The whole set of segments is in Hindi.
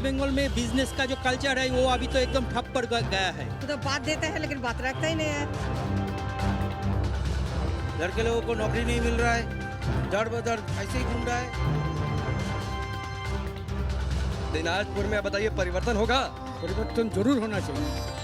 बंगाल में बिजनेस का जो कल्चर है वो अभी तो एकदम ठप पड़ गया है। तो बात देते हैं लेकिन बात रखता ही नहीं है। लड़के लोगों को नौकरी नहीं मिल रहा है, दर बदर ऐसे ही घूम रहा है। दिनाजपुर में बताइए परिवर्तन होगा? परिवर्तन जरूर होना चाहिए।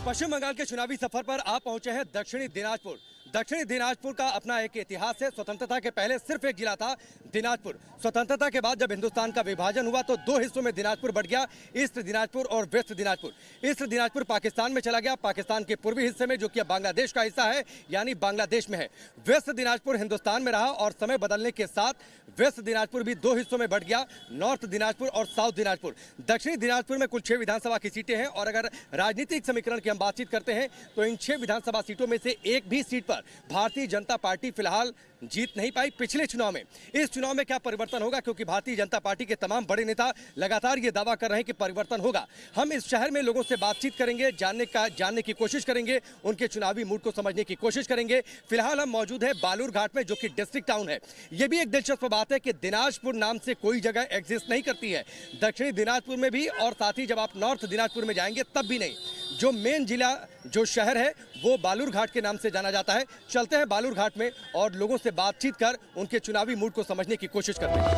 पश्चिम बंगाल के चुनावी सफर पर आप पहुंचे हैं दक्षिणी दिनाजपुर। दक्षिणी दिनाजपुर का अपना एक इतिहास है। स्वतंत्रता के पहले सिर्फ एक जिला था, दिनाजपुर। स्वतंत्रता के बाद जब हिंदुस्तान का विभाजन हुआ तो दो हिस्सों में दिनाजपुर बढ़ गया, ईस्ट दिनाजपुर और वेस्ट दिनाजपुर। ईस्ट दिनाजपुर पाकिस्तान में चला गया, पाकिस्तान के पूर्वी हिस्से में, जो कि अब बांग्लादेश का हिस्सा है, यानी बांग्लादेश में है। वेस्ट दिनाजपुर हिंदुस्तान में रहा और समय बदलने के साथ वेस्ट दिनाजपुर भी दो हिस्सों में बढ़ गया, नॉर्थ दिनाजपुर और साउथ दिनाजपुर। दक्षिणी दिनाजपुर में कुल 6 विधानसभा की सीटें हैं और अगर राजनीतिक समीकरण की हम बातचीत करते हैं तो इन 6 विधानसभा सीटों में से एक भी सीट पर भारतीय जनता पार्टी फिलहाल जीत नहीं पाई पिछले चुनाव में। इस चुनाव में क्या परिवर्तन होगा, क्योंकि भारतीय जनता पार्टी के तमाम बड़े नेता लगातार ये दावा कर रहे हैं कि परिवर्तन होगा। हम इस शहर में लोगों से बातचीत करेंगे, जानने की कोशिश करेंगे, उनके चुनावी मूड को समझने की कोशिश करेंगे। फिलहाल हम मौजूद है बालूर घाट में, जो कि डिस्ट्रिक्ट टाउन है। यह भी एक दिलचस्प बात है कि दिनाजपुर नाम से कोई जगह एग्जिस्ट नहीं करती है, दक्षिणी दिनाजपुर में भी, और साथ ही जब आप नॉर्थ दिनाजपुर में जाएंगे तब भी नहीं। जो मेन जिला, जो शहर है, वो बालूर घाट के नाम से जाना जाता है। चलते हैं बालूर घाट में और लोगों से बातचीत कर उनके चुनावी मूड को समझने की कोशिश करते हैं।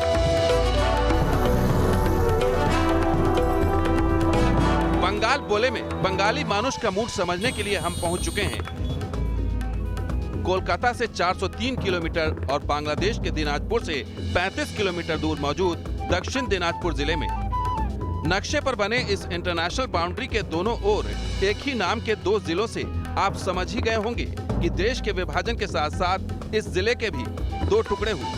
बंगाल बोले में बंगाली मानुष का मूड समझने के लिए हम पहुंच चुके हैं कोलकाता से 403 किलोमीटर और बांग्लादेश के दिनाजपुर से 35 किलोमीटर दूर मौजूद दक्षिण दिनाजपुर जिले में। नक्शे पर बने इस इंटरनेशनल बाउंड्री के दोनों ओर एक ही नाम के 2 जिलों से आप समझ ही गए होंगे कि देश के विभाजन के साथ साथ इस जिले के भी 2 टुकड़े हुए,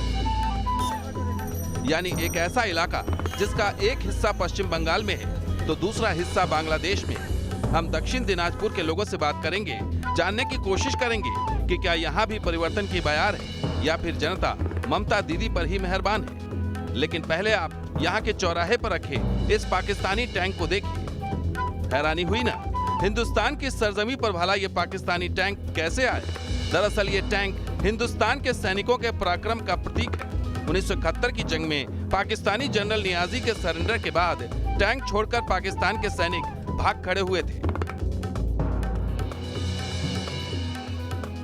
यानी एक ऐसा इलाका जिसका एक हिस्सा पश्चिम बंगाल में है तो दूसरा हिस्सा बांग्लादेश में है। हम दक्षिण दिनाजपुर के लोगों से बात करेंगे, जानने की कोशिश करेंगे कि क्या यहाँ भी परिवर्तन की बयार है या फिर जनता ममता दीदी पर ही मेहरबान है। लेकिन पहले आप यहाँ के चौराहे पर रखे इस पाकिस्तानी टैंक को देखिए। हैरानी हुई ना, हिंदुस्तान की सरजमी पर भला ये पाकिस्तानी टैंक कैसे आए? दरअसल ये टैंक हिंदुस्तान के सैनिकों के पराक्रम का प्रतीक है। 1971 की जंग में पाकिस्तानी जनरल नियाजी के सरेंडर के बाद टैंक छोड़कर पाकिस्तान के सैनिक भाग खड़े हुए थे।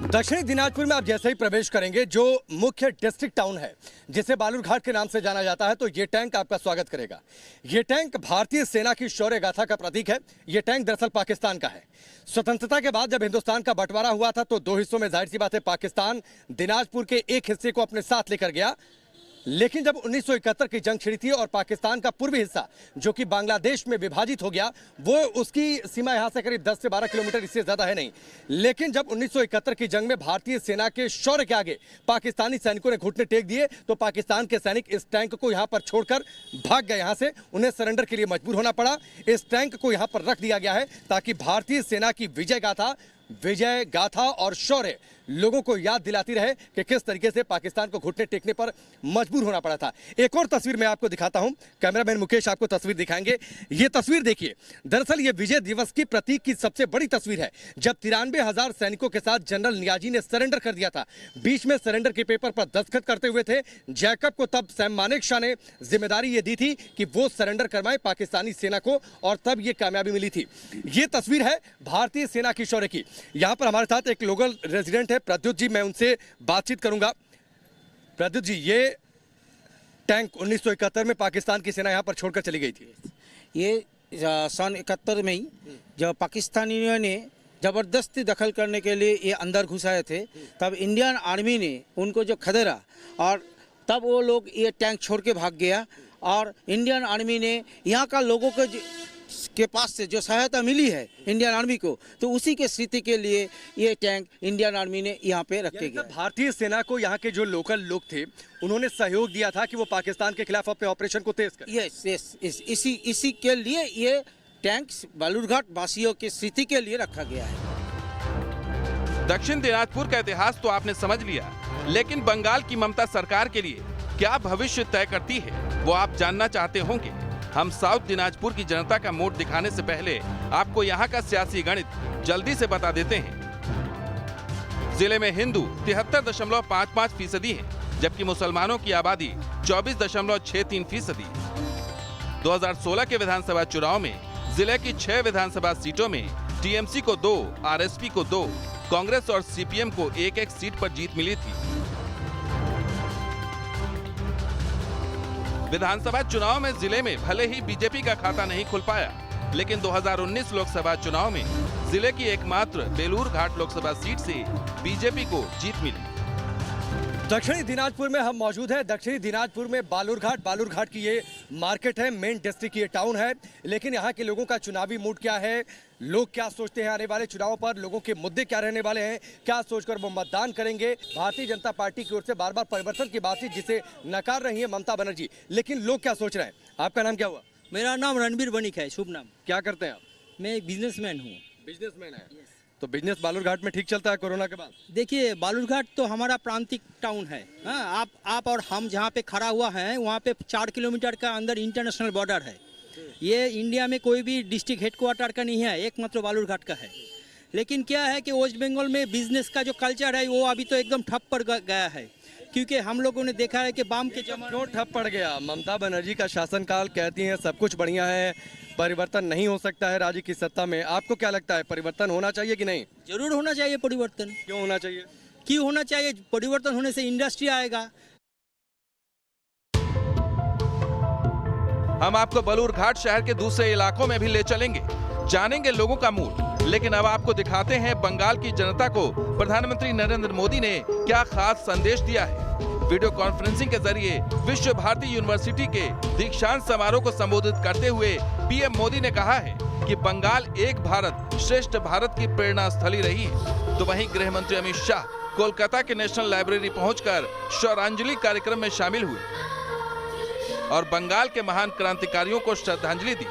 दक्षिणी दिनाजपुर में आप जैसे ही प्रवेश करेंगे, जो मुख्य डिस्ट्रिक्ट टाउन है जिसे बालूर घाट के नाम से जाना जाता है, तो ये टैंक आपका स्वागत करेगा। ये टैंक भारतीय सेना की शौर्य गाथा का प्रतीक है। ये टैंक दरअसल पाकिस्तान का है। स्वतंत्रता के बाद जब हिंदुस्तान का बंटवारा हुआ था तो 2 हिस्सों में, जाहिर सी बात है, पाकिस्तान दिनाजपुर के एक हिस्से को अपने साथ लेकर गया। लेकिन जब 1971 की जंग छिड़ी थी और पाकिस्तान का पूर्वी हिस्सा, जो कि बांग्लादेश में विभाजित हो गया, वो उसकी सीमा यहां से करीब 10 से 12 किलोमीटर, इससे ज्यादा है नहीं। लेकिन जब 1971 की जंग में भारतीय सेना के शौर्य के आगे पाकिस्तानी सैनिकों ने घुटने टेक दिए तो पाकिस्तान के सैनिक इस टैंक को यहां पर छोड़कर भाग गए। यहां से उन्हें सरेंडर के लिए मजबूर होना पड़ा। इस टैंक को यहां पर रख दिया गया है ताकि भारतीय सेना की विजय गाथा और शौर्य लोगों को याद दिलाती रहे कि किस तरीके से पाकिस्तान को घुटने टेकने पर मजबूर होना पड़ा था। एक और तस्वीर मैं आपको दिखाता हूं, कैमरामैन मुकेश आपको तस्वीर दिखाएंगे। ये तस्वीर देखिए, दरअसल ये विजय दिवस की प्रतीक की सबसे बड़ी तस्वीर है, जब 93,000 सैनिकों के साथ जनरल नियाजी ने सरेंडर कर दिया था। बीच में सरेंडर के पेपर पर दस्तखत करते हुए थे जैकब को। तब सैम मानेकशॉ ने जिम्मेदारी ये दी थी कि वो सरेंडर करवाए पाकिस्तानी सेना को, और तब ये कामयाबी मिली थी। ये तस्वीर है भारतीय सेना की शौर्य की। यहाँ पर हमारे साथ एक लोकल रेजिडेंट है, प्रद्युत जी, मैं उनसे बातचीत करूंगा। प्रद्युत जी, ये टैंक 1971 में पाकिस्तान की सेना यहाँ पर छोड़कर चली गई थी। ये सन 71 में ही जब पाकिस्तानियों ने ज़बरदस्ती दखल करने के लिए ये अंदर घुसाए थे, तब इंडियन आर्मी ने उनको जो खदेड़ा और तब वो लोग ये टैंक छोड़ के भाग गया। और इंडियन आर्मी ने यहाँ का लोगों के पास से जो सहायता मिली है इंडियन आर्मी को, तो उसी के स्थिति के लिए ये टैंक इंडियन आर्मी ने यहाँ पे रखे गए। भारतीय सेना को यहाँ के जो लोकल लोग थे उन्होंने सहयोग दिया था कि वो पाकिस्तान के खिलाफ अपने ऑपरेशन को तेज करें। यस, इसी के लिए ये टैंक बालूरघाट वासियों की स्थिति के लिए रखा गया है। दक्षिण दिनाजपुर का इतिहास तो आपने समझ लिया, लेकिन बंगाल की ममता सरकार के लिए क्या भविष्य तय करती है वो आप जानना चाहते होंगे। हम साउथ दिनाजपुर की जनता का मूड दिखाने से पहले आपको यहाँ का सियासी गणित जल्दी से बता देते हैं। जिले में हिंदू 73.55% है, जबकि मुसलमानों की आबादी 24.63%। 2016 के विधानसभा चुनाव में जिले की 6 विधानसभा सीटों में टीएमसी को 2, आरएसपी को 2, कांग्रेस और सीपीएम को 1-1 सीट पर जीत मिली थी। विधानसभा चुनाव में जिले में भले ही बीजेपी का खाता नहीं खुल पाया, लेकिन 2019 लोकसभा चुनाव में जिले की एकमात्र बेलूर घाट लोकसभा सीट से बीजेपी को जीत मिली। दक्षिणी दिनाजपुर में हम मौजूद हैं। दक्षिणी दिनाजपुर में बालूरघाट की ये मार्केट है, मेन डिस्ट्रिक्ट ये टाउन है। लेकिन यहाँ के लोगों का चुनावी मूड क्या है, लोग क्या सोचते हैं आने वाले चुनाव पर, लोगों के मुद्दे क्या रहने वाले हैं, क्या सोचकर वो मतदान करेंगे। भारतीय जनता पार्टी की ओर से बार बार परिवर्तन की बात थी, जिसे नकार रही है ममता बनर्जी। लेकिन लोग क्या सोच रहे हैं? आपका नाम क्या हुआ? मेरा नाम रणबीर बनिक है, शुभ नाम। क्या करते हैं आप? मैं एक बिजनेसमैन हूँ। बिजनेसमैन है। तो बिजनेस बालूरघाट में ठीक चलता है कोरोना के बाद? देखिए, बालूरघाट तो हमारा प्रांतिक टाउन है। हाँ, आप और हम जहाँ पे खड़ा हुआ है वहाँ पे 4 किलोमीटर का अंदर इंटरनेशनल बॉर्डर है। ये इंडिया में कोई भी डिस्ट्रिक्ट हेडक्वार्टर का नहीं है, एकमात्र बालूरघाट का है। लेकिन क्या है कि वेस्ट बंगाल में बिजनेस का जो कल्चर है वो अभी तो एकदम ठप पड़ गया है, क्योंकि हम लोगों ने देखा है कि बाम के जमाने क्यों ठप पड़ गया? ममता बनर्जी का शासनकाल, कहती हैं सब कुछ बढ़िया है, परिवर्तन नहीं हो सकता है राज्य की सत्ता में। आपको क्या लगता है, परिवर्तन होना चाहिए कि नहीं? जरूर होना चाहिए परिवर्तन। क्यों होना चाहिए? क्यों होना चाहिए? परिवर्तन होने से इंडस्ट्री आएगा। हम आपको बलूरघाट शहर के दूसरे इलाकों में भी ले चलेंगे, जानेंगे लोगों का मूड। लेकिन अब आपको दिखाते हैं बंगाल की जनता को प्रधानमंत्री नरेंद्र मोदी ने क्या खास संदेश दिया है। वीडियो कॉन्फ्रेंसिंग के जरिए विश्व भारती यूनिवर्सिटी के दीक्षांत समारोह को संबोधित करते हुए पीएम मोदी ने कहा है कि बंगाल एक भारत श्रेष्ठ भारत की प्रेरणा स्थली रही है। तो वहीं गृह मंत्री अमित शाह कोलकाता के नेशनल लाइब्रेरी पहुंचकर शौर्यांजलि कार्यक्रम में शामिल हुए और बंगाल के महान क्रांतिकारियों को श्रद्धांजलि दी।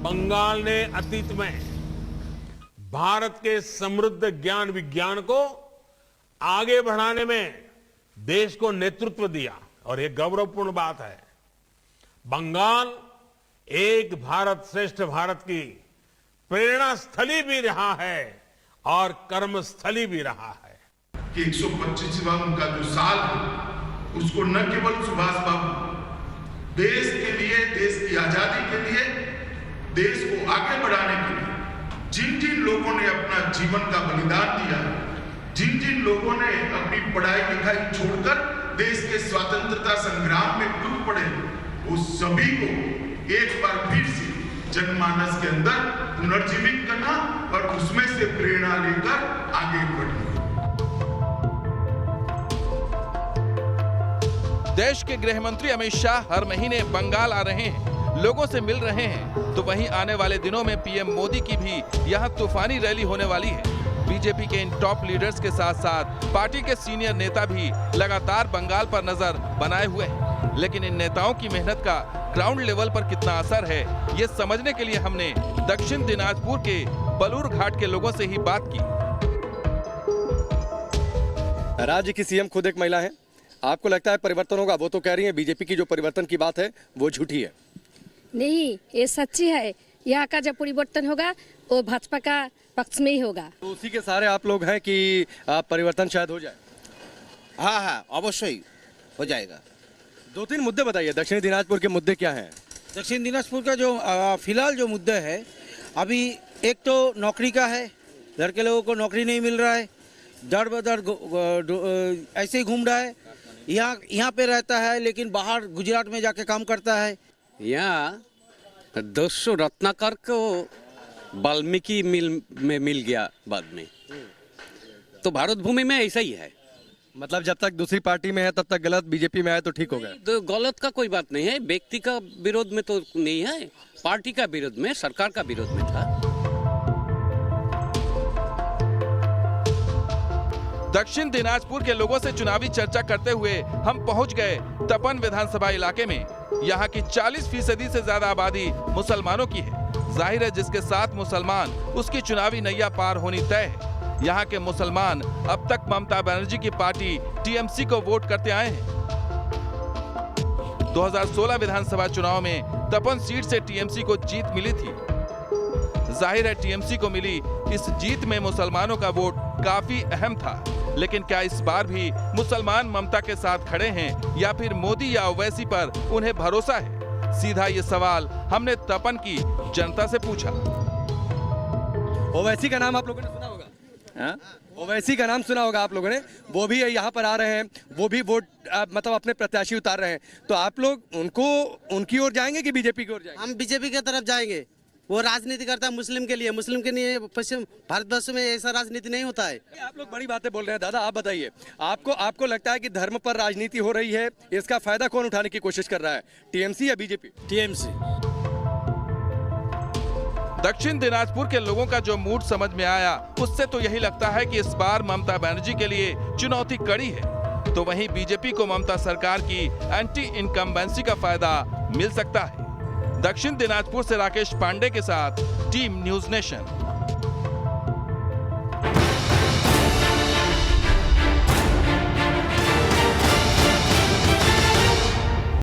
बंगाल ने अतीत में भारत के समृद्ध ज्ञान विज्ञान को आगे बढ़ाने में देश को नेतृत्व दिया और ये गौरवपूर्ण बात है। बंगाल एक भारत श्रेष्ठ भारत की प्रेरणा स्थली भी रहा है और कर्म स्थली भी रहा है कि 125वां उनका जो साल है उसको न केवल सुभाष बाबू देश के लिए, देश की आजादी के लिए, देश को आगे बढ़ाने के लिए जिन जिन लोगों ने अपना जीवन का बलिदान दिया, जिन जिन लोगों ने अपनी पढ़ाई लिखाई छोड़कर देश के स्वतंत्रता संग्राम में डूब पड़े, वो सभी को एक बार फिर से जनमानस के अंदर पुनर्जीवित करना और उसमें से प्रेरणा लेकर आगे बढ़ना। देश के गृह मंत्री अमित शाह हर महीने बंगाल आ रहे हैं, लोगों से मिल रहे हैं। तो वहीं आने वाले दिनों में पीएम मोदी की भी यहां तूफानी रैली होने वाली है। बीजेपी के इन टॉप लीडर्स के साथ साथ पार्टी के सीनियर नेता भी लगातार बंगाल पर नजर बनाए हुए हैं। लेकिन इन नेताओं की मेहनत का ग्राउंड लेवल पर कितना असर है, ये समझने के लिए हमने दक्षिण दिनाजपुर के बलूरघाट के लोगों से ही बात की। राज्य की सीएम खुद एक महिला है। आपको लगता है परिवर्तन होगा? वो तो कह रही है बीजेपी की जो परिवर्तन की बात है वो झूठी है। नहीं, ये सच्ची है। यहाँ का जब परिवर्तन होगा वो भाजपा का पक्ष में ही होगा। तो उसी के सारे आप लोग हैं कि परिवर्तन शायद हो जाए? हाँ, अवश्य हो जाएगा। 2-3 मुद्दे बताइए, दक्षिण दिनाजपुर के मुद्दे क्या हैं? दक्षिण दिनाजपुर का जो फिलहाल जो मुद्दा है, अभी एक तो नौकरी का है, लड़के लोगों को नौकरी नहीं मिल रहा है, दर बदर ऐसे ही घूम रहा है। यहाँ पे रहता है लेकिन बाहर गुजरात में जाके काम करता है। यहाँ 200 रत्नाकर को वाल्मीकि मिल में मिल गया बाद में, तो भारत भूमि में ऐसा ही है। मतलब जब तक दूसरी पार्टी में है तब तक गलत, बीजेपी में आए तो ठीक हो गया। तो गलत का कोई बात नहीं है, व्यक्ति का विरोध में तो नहीं है, पार्टी का विरोध में, सरकार का विरोध में था। दक्षिण दिनाजपुर के लोगों से चुनावी चर्चा करते हुए हम पहुंच गए तपन विधानसभा इलाके में। यहाँ की 40% से ज्यादा आबादी मुसलमानों की है। जाहिर है जिसके साथ मुसलमान उसकी चुनावी नैया पार होनी तय है। यहाँ के मुसलमान अब तक ममता बनर्जी की पार्टी टीएमसी को वोट करते आए हैं। 2016 विधानसभा चुनाव में 53 सीट से टीएमसी को जीत मिली थी। जाहिर है टीएमसी को मिली इस जीत में मुसलमानों का वोट काफी अहम था। लेकिन क्या इस बार भी मुसलमान ममता के साथ खड़े हैं या फिर मोदी या ओवैसी पर उन्हें भरोसा है? सीधा ये सवाल हमने तपन की जनता से पूछा। ओवैसी का नाम आप लोगों ने सुना होगा, ओवैसी का नाम सुना होगा आप लोगों ने। वो भी यहाँ पर आ रहे हैं, वो भी वोट मतलब अपने प्रत्याशी उतार रहे हैं। तो आप लोग उनकी ओर जाएंगे कि बीजेपी की ओर जाएंगे? हम बीजेपी की तरफ जाएंगे। वो राजनीति करता है मुस्लिम के लिए, मुस्लिम के लिए। पश्चिम भारतवर्ष में ऐसा राजनीति नहीं होता है। आप लोग बड़ी बातें बोल रहे हैं। दादा आप बताइए, आपको लगता है कि धर्म पर राजनीति हो रही है, इसका फायदा कौन उठाने की कोशिश कर रहा है, टीएमसी या बीजेपी? टीएमसी। दक्षिण दिनाजपुर के लोगों का जो मूड समझ में आया, उससे तो यही लगता है कि इस बार ममता बनर्जी के लिए चुनौती कड़ी है। तो वहीं बीजेपी को ममता सरकार की एंटी इनकम्बेंसी का फायदा मिल सकता है। दक्षिण दिनाजपुर से राकेश पांडे के साथ टीम न्यूज़ नेशन।